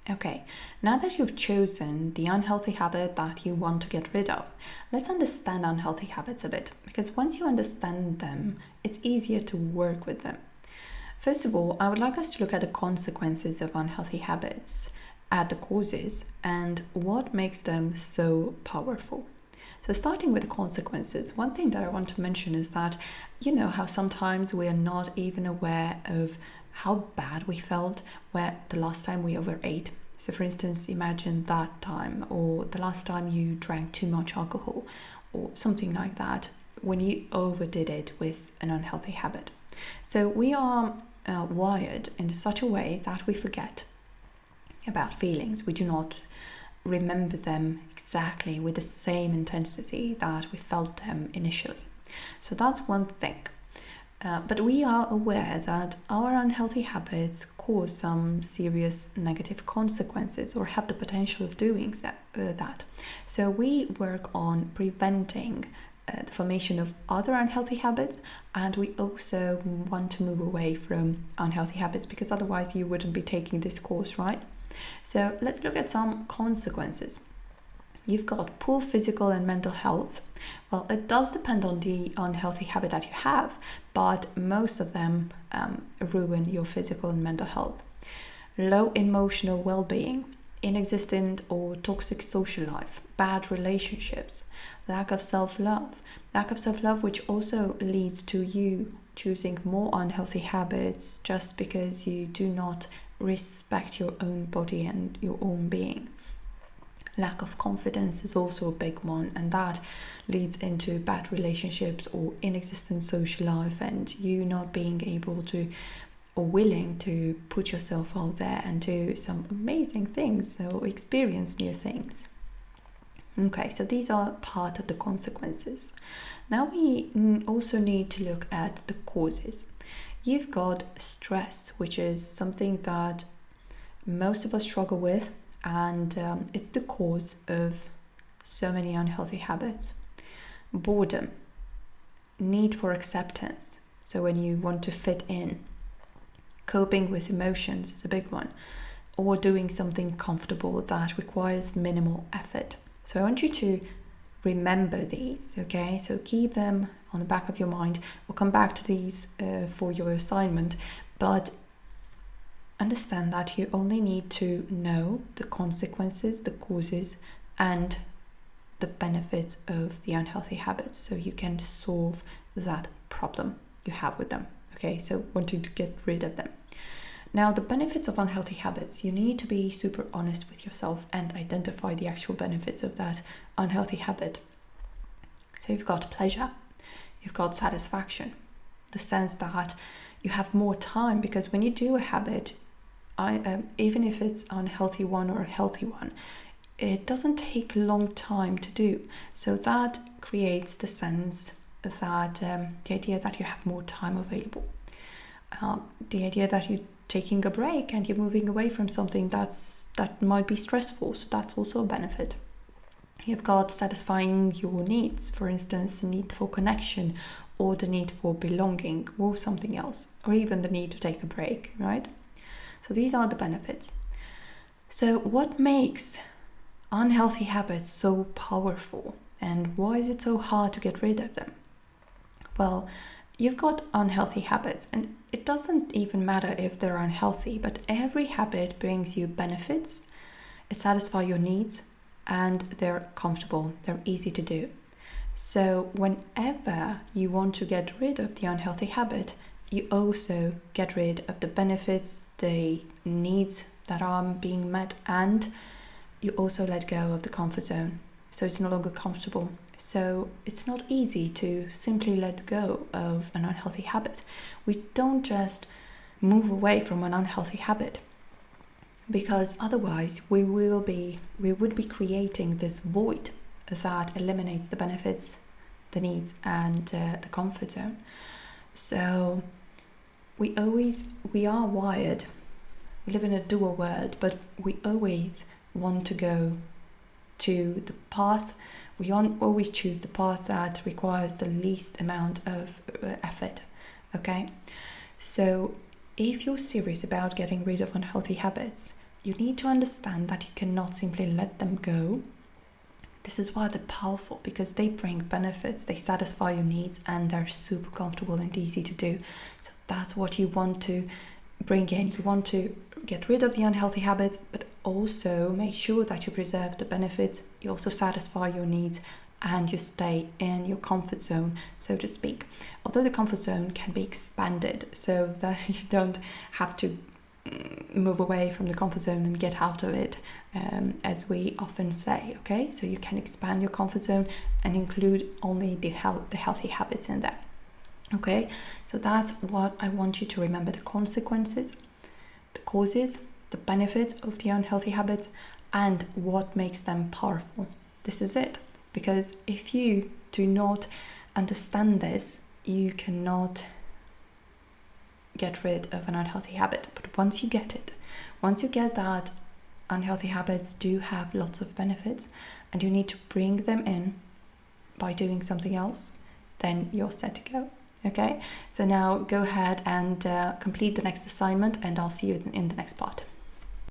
Okay, now that you've chosen the unhealthy habit that you want to get rid of, let's understand unhealthy habits a bit, because once you understand them, it's easier to work with them. First of all, I would like us to look at the consequences of unhealthy habits, at the causes, and what makes them so powerful. So, starting with the consequences, one thing that I want to mention is that you know how sometimes we are not even aware of how bad we felt where the last time we overate. So, for instance, imagine that time, or the last time you drank too much alcohol, or something like that, when you overdid it with an unhealthy habit. So, we are wired in such a way that we forget about feelings. We do not remember them exactly with the same intensity that we felt them initially. So that's one thing. But we are aware that our unhealthy habits cause some serious negative consequences or have the potential of doing that. So we work on preventing the formation of other unhealthy habits, and we also want to move away from unhealthy habits, because otherwise you wouldn't be taking this course, right? So let's look at some consequences. You've got poor physical and mental health. Well, it does depend on the unhealthy habit that you have, but most of them ruin your physical and mental health. Low emotional well-being, inexistent or toxic social life, bad relationships, lack of self-love. Lack of self-love, which also leads to you choosing more unhealthy habits just because you do not respect your own body and your own being. Lack of confidence is also a big one, and that leads into bad relationships or inexistent social life, and you not being able to or willing to put yourself out there and do some amazing things, so experience new things. Okay, so these are part of the consequences. Now we also need to look at the causes. You've got stress, which is something that most of us struggle with, and it's the cause of so many unhealthy habits. Boredom, need for acceptance, so when you want to fit in. Coping with emotions is a big one, or doing something comfortable that requires minimal effort. So I want you to remember these, okay? So keep them on the back of your mind. We'll come back to these for your assignment, but understand that you only need to know the consequences, the causes, and the benefits of the unhealthy habits, so you can solve that problem you have with them. Okay, so wanting to get rid of them. Now, the benefits of unhealthy habits, you need to be super honest with yourself and identify the actual benefits of that unhealthy habit. So you've got pleasure, you've got satisfaction, the sense that you have more time, because when you do a habit, even if it's an unhealthy one or a healthy one, it doesn't take a long time to do. So that creates the sense that the idea that you have more time available. The idea that you're taking a break and you're moving away from something that might be stressful. So that's also a benefit. You've got satisfying your needs, for instance, the need for connection, or the need for belonging, or something else, or even the need to take a break, right? So these are the benefits. So what makes unhealthy habits so powerful, and why is it so hard to get rid of them? Well, you've got unhealthy habits, and it doesn't even matter if they're unhealthy, but every habit brings you benefits. It satisfies your needs, and they're comfortable, they're easy to do. So whenever you want to get rid of the unhealthy habit, you also get rid of the benefits, the needs that are being met, and you also let go of the comfort zone. So it's no longer comfortable. So it's not easy to simply let go of an unhealthy habit. We don't just move away from an unhealthy habit, because otherwise we would be creating this void that eliminates the benefits, the needs, and the comfort zone. So we are wired, we live in a dual world, but we always want to go to the path, we always choose the path that requires the least amount of effort, okay? So if you're serious about getting rid of unhealthy habits, you need to understand that you cannot simply let them go. This is why they're powerful, because they bring benefits, they satisfy your needs, and they're super comfortable and easy to do. So that's what you want to bring in. You want to get rid of the unhealthy habits, but also make sure that you preserve the benefits, you also satisfy your needs, and you stay in your comfort zone, so to speak. Although the comfort zone can be expanded so that you don't have to move away from the comfort zone and get out of it, as we often say. Okay, so you can expand your comfort zone and include only the healthy habits in there. Okay, so that's what I want you to remember: the consequences, the causes, the benefits of the unhealthy habits, and what makes them powerful. This is it. Because if you do not understand this, you cannot get rid of an unhealthy habit. But once you get it, once you get that unhealthy habits do have lots of benefits and you need to bring them in by doing something else, then you're set to go. Okay, so now go ahead and complete the next assignment, and I'll see you in the next part.